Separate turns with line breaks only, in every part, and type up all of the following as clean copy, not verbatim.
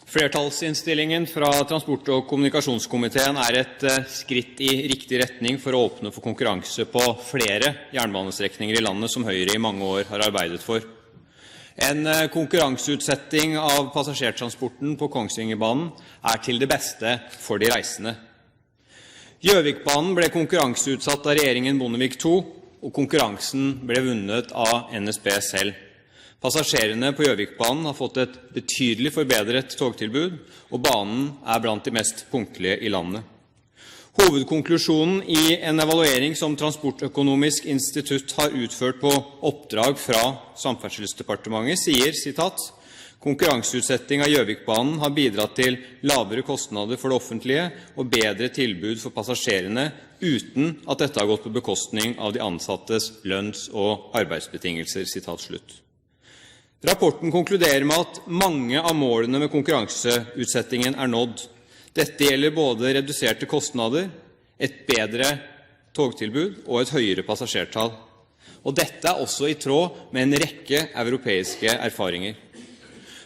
Flertallsinnstillingen fra Transport- og kommunikasjonskomiteen et skritt i riktig retning for å åpne for konkurranse på flere jernbanestrekninger i landet som Høyre i mange år har arbeidet for. En konkurranseutsetting av passasjertransporten på Kongsvingerbanen til det beste for de reisende. Gjøvikbanen ble konkurranseutsatt av regjeringen Bondevik II, og konkurransen ble vunnet av NSB selv. Passasjerene på Gjøvikbanen har fått et betydelig forbedret togtilbud, og banen blant de mest punktlige i landet. Hovedkonklusjonen i en evaluering som Transportøkonomisk institutt har utført på oppdrag fra Samferdselsdepartementet sier, sitat, «Konkurranseutsetting av Gjøvikbanen har bidratt til lavere kostnader for det offentlige og bedre tilbud for passasjerene uten at dette har gått på bekostning av de ansattes lønns- og arbeidsbetingelser.» Sitat slutt. Rapporten konkluderer med at mange av målene med konkurranseutsettingen nådd. Dette gjelder både reduserte kostnader, et bedre togtilbud og et høyere passasjertall. Og dette også i tråd med en rekke europeiske erfaringer.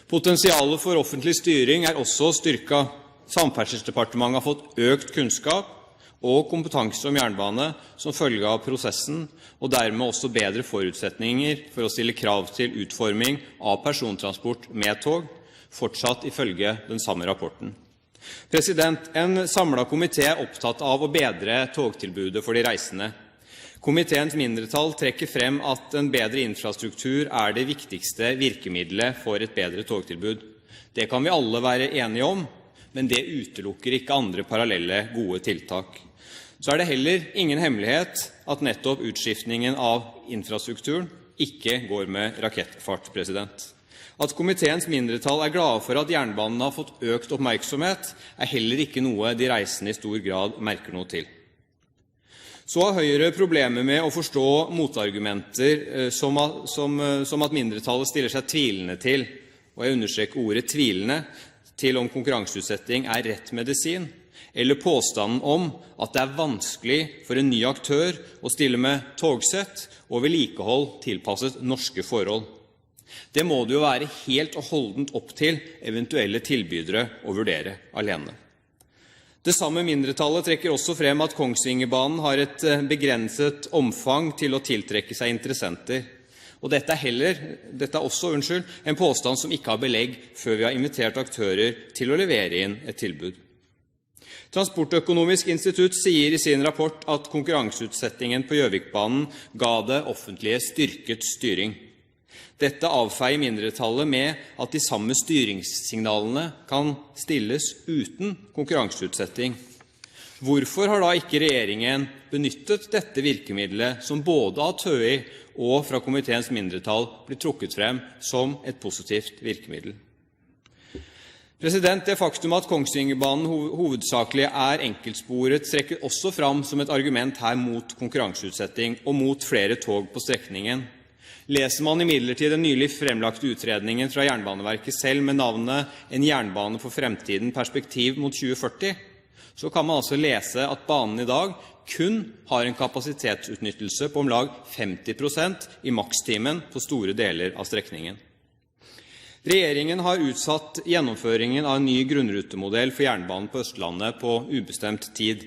Potensialet for offentlig styring også styrket. Samferdselsdepartementet har fått økt kunnskap og kompetanse om jernbane som følge av prosessen, og dermed også bedre forutsetninger for å stille krav til utforming av persontransport med tog, fortsatt ifølge den samme rapporten. En samlet komité opptatt av å bedre togtilbudet for de reisende. Komiteens mindretall trekker frem at en bedre infrastruktur det viktigste virkemiddelet for et bedre togtilbud. Det kan vi alle være enige om, men det utelukker ikke andre parallelle gode tiltak. Så det heller ingen hemmelighet at nettopp utskiftningen av infrastrukturen ikke går med rakettfart. At komiteens mindretall glade for at jernbanen har fått økt oppmerksomhet, heller ikke noe de reisende i stor grad merker noe til. Så har Høyre problemer med å forstå motargumenter som at mindretallet stiller seg tvilende til, og jeg understreker ordet tvilende, til om konkurranseutsetting rett medisin, eller påstanden om at det vanskelig for en ny aktør å stille med togsett og vedlikehold tilpasset norske forhold. Det må det jo være helt og holdent opp til eventuelle tilbydere å vurdere alene. Det samme mindretallet trekker også frem at Kongsvingerbanen har et begrenset omfang til å tiltrekke seg interessenter. Og dette også en påstand som ikke har belegg før vi har invitert aktører til å levere inn et tilbud. Transportøkonomisk institutt sier i sin rapport at konkurranseutsettingen på Gjøvikbanen ga det offentlige styrket styring. Dette avfeier mindretallet med at de samme styringssignalene kan stilles uten konkurranseutsetting. Hvorfor har da ikke regjeringen benyttet dette virkemiddelet som både av TØI og fra komiteens mindretall blir trukket frem som et positivt virkemiddel? Det faktum at Kongsvingerbanen hovedsakelig enkeltsporet trekker også fram som et argument her mot konkurranseutsetting og mot flere tog på strekningen. Leser man imidlertid den nylig fremlagte utredningen fra Jernbaneverket selv med navnet «En jernbane for fremtiden, perspektiv mot 2040», så kan man altså lese at banen i dag kun har en kapasitetsutnyttelse på om lag 50% i makstimen på store deler av strekningen. Regjeringen har utsatt gjennomføringen av en ny grunnrutemodell for jernbanen på Østlandet på ubestemt tid.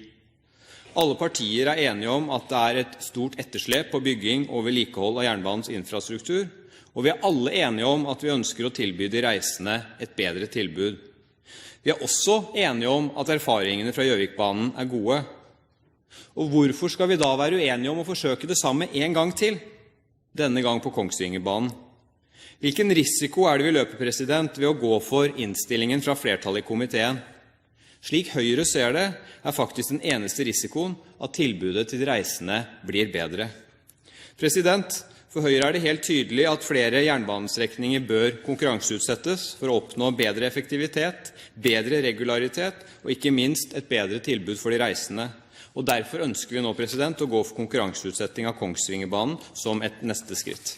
Alle partier enige om at det et stort etterslep på bygging og vedlikehold av jernbanens infrastruktur, og vi alle enige om at vi ønsker å tilby de reisende et bedre tilbud. Vi også enige om at erfaringene fra Gjøvikbanen gode. Og hvorfor skal vi da være uenige om å forsøke det samme en gang til, denne gang på Kongsvingerbanen? Hvilken risiko det vi løper, ved å gå for innstillingen fra flertallet i komiteen? Slik Høyre ser det, faktisk den eneste risikoen at tilbudet til de reisende blir bedre. For Høyre det helt tydelig at flere jernbanestrekninger bør konkurranseutsettes for å oppnå bedre effektivitet, bedre regularitet og ikke minst et bedre tilbud for de reisende. Og derfor ønsker vi nå å gå for konkurranseutsetting av Kongsvingerbanen som et neste skritt.